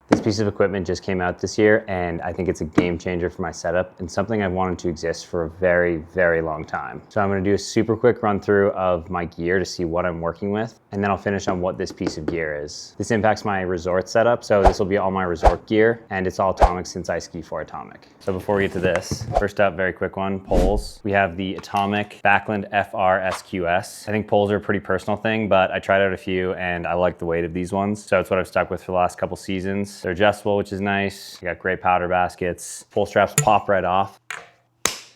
This piece of equipment just came out this year, and I think it's a game changer for my setup and something I've wanted to exist for a very, very long time. So I'm gonna do a super quick run through of my gear to see what I'm working with, and then I'll finish on what this piece of gear is. This impacts my resort setup, so this will be all my resort gear, and it's all atomic since I ski for atomic. So before we get to this, first up, very quick one, poles. We have the atomic Backland FR SQS. I think poles are a pretty personal thing, but I tried out a few and I like the weight of these ones. So it's what I've stuck with for the last couple seasons. They're adjustable, which is nice. You got great powder baskets. Pull straps pop right off.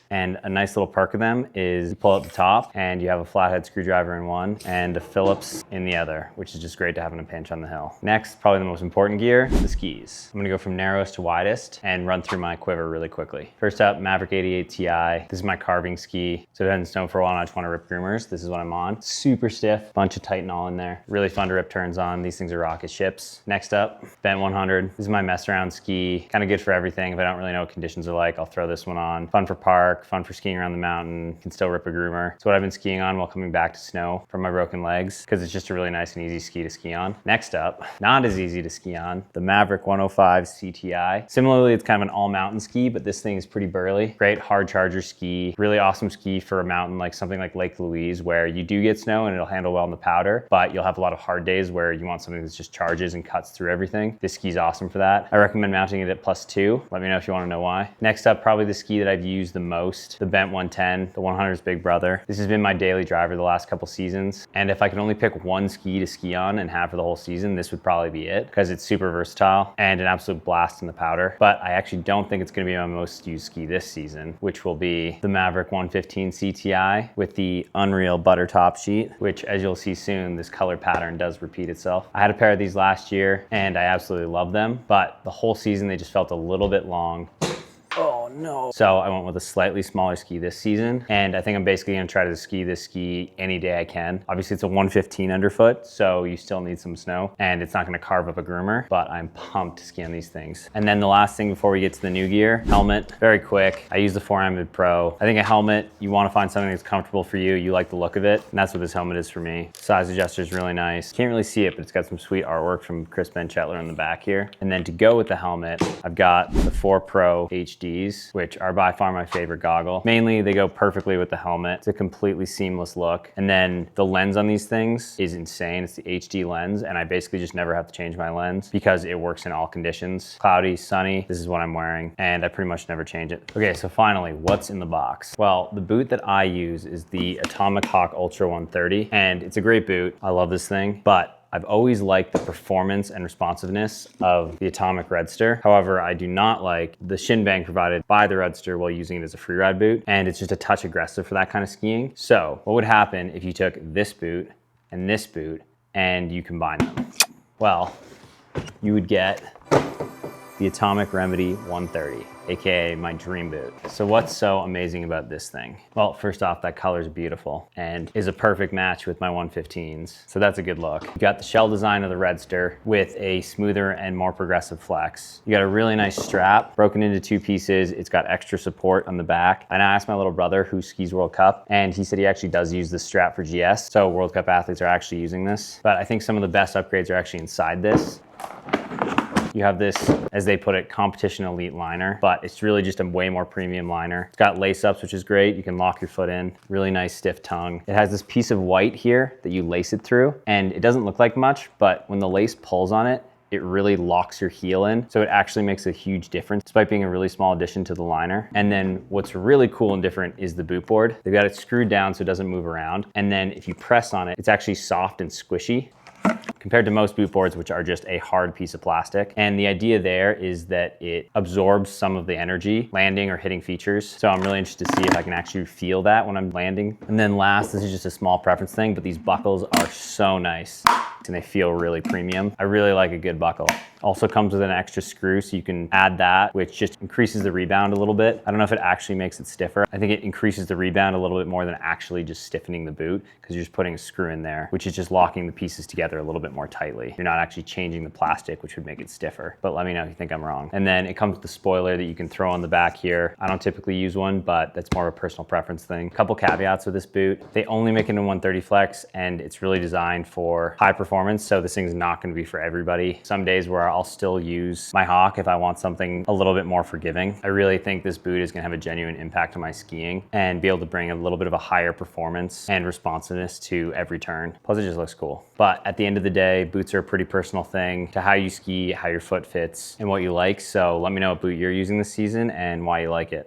And a nice little perk of them is you pull up the top and you have a flathead screwdriver in one and a Phillips in the other, which is just great to have in a pinch on the hill. Next, probably the most important gear, the skis. I'm gonna go from narrowest to widest and run through my quiver really quickly. First up, Maverick 88 Ti. This is my carving ski. So it hasn't snowed for a while and I just wanna rip groomers. This is what I'm on. Super stiff, bunch of Titanol in there. Really fun to rip turns on. These things are rocket ships. Next up, Bent 100. This is my mess around ski. Kind of good for everything. If I don't really know what conditions are like, I'll throw this one on. Fun for park, fun for skiing around the mountain, can still rip a groomer. It's what I've been skiing on while coming back to snow from my broken legs because it's just a really nice and easy ski to ski on. Next up, not as easy to ski on, the Maverick 105 CTI. Similarly, it's kind of an all mountain ski, but this thing is pretty burly. Great hard charger ski, really awesome ski for a mountain like something like Lake Louise where you do get snow and it'll handle well in the powder, but you'll have a lot of hard days where you want something that just charges and cuts through everything. This ski's awesome for that. I recommend mounting it at +2. Let me know if you want to know why. Next up, probably the ski that I've used the most, the Bent 110, the 100's big brother. This has been my daily driver the last couple seasons. And if I could only pick one ski to ski on and have for the whole season, this would probably be it because it's super versatile and an absolute blast in the powder. But I actually don't think it's gonna be my most used ski this season, which will be the Maverick 115 CTI with the Unreal butter top sheet, which as you'll see soon, this color pattern does repeat itself. I had a pair of these last year and I absolutely love them, but the whole season they just felt a little bit long. Oh no. So I went with a slightly smaller ski this season, and I think I'm basically gonna try to ski this ski any day I can. Obviously it's a 115 underfoot, so you still need some snow, and it's not gonna carve up a groomer, but I'm pumped to ski on these things. And then the last thing before we get to the new gear, helmet, very quick. I use the 4-Ambid Pro. I think a helmet, you wanna find something that's comfortable for you, you like the look of it, and that's what this helmet is for me. Size adjuster is really nice. Can't really see it, but it's got some sweet artwork from Chris Benchetler on the back here. And then to go with the helmet, I've got the 4 Pro HDs, which are by far my favorite goggle. Mainly, they go perfectly with the helmet. It's a completely seamless look. And then the lens on these things is insane. It's the HD lens, and I basically just never have to change my lens because it works in all conditions. Cloudy, sunny, this is what I'm wearing, and I pretty much never change it. Okay, so finally, what's in the box? Well, the boot that I use is the Atomic Hawk Ultra 130, and it's a great boot. I love this thing, but I've always liked the performance and responsiveness of the Atomic Redster. However, I do not like the shin bang provided by the Redster while using it as a freeride boot, and it's just a touch aggressive for that kind of skiing. So what would happen if you took this boot and you combine them? Well, you would get the Atomic Remedy 130, AKA my dream boot. So what's so amazing about this thing? Well, first off, that color is beautiful and is a perfect match with my 115s. So that's a good look. You got the shell design of the Redster with a smoother and more progressive flex. You got a really nice strap broken into 2 pieces. It's got extra support on the back. And I asked my little brother who skis World Cup, and he said he actually does use this strap for GS. So World Cup athletes are actually using this. But I think some of the best upgrades are actually inside this. You have this, as they put it, competition elite liner, but it's really just a way more premium liner. It's got lace ups, which is great. You can lock your foot in. Really nice stiff tongue. It has this piece of white here that you lace it through, and it doesn't look like much, but when the lace pulls on it, it really locks your heel in. So it actually makes a huge difference despite being a really small addition to the liner. And then what's really cool and different is the boot board. They've got it screwed down so it doesn't move around. And then if you press on it, it's actually soft and squishy compared to most boot boards, which are just a hard piece of plastic. And the idea there is that it absorbs some of the energy landing or hitting features. So I'm really interested to see if I can actually feel that when I'm landing. And then last, this is just a small preference thing, but these buckles are so nice and they feel really premium. I really like a good buckle. Also comes with an extra screw, so you can add that, which just increases the rebound a little bit. I don't know if it actually makes it stiffer. I think it increases the rebound a little bit more than actually just stiffening the boot, because you're just putting a screw in there, which is just locking the pieces together a little bit more tightly. You're not actually changing the plastic, which would make it stiffer. But let me know if you think I'm wrong. And then it comes with the spoiler that you can throw on the back here. I don't typically use one, but that's more of a personal preference thing. A couple caveats with this boot. They only make it in 130 flex, and it's really designed for high performance performance, so this thing's not gonna be for everybody. Some days where I'll still use my Hawk if I want something a little bit more forgiving. I really think this boot is gonna have a genuine impact on my skiing and be able to bring a little bit of a higher performance and responsiveness to every turn. Plus it just looks cool. But at the end of the day, boots are a pretty personal thing to how you ski, how your foot fits, and what you like. So let me know what boot you're using this season and why you like it.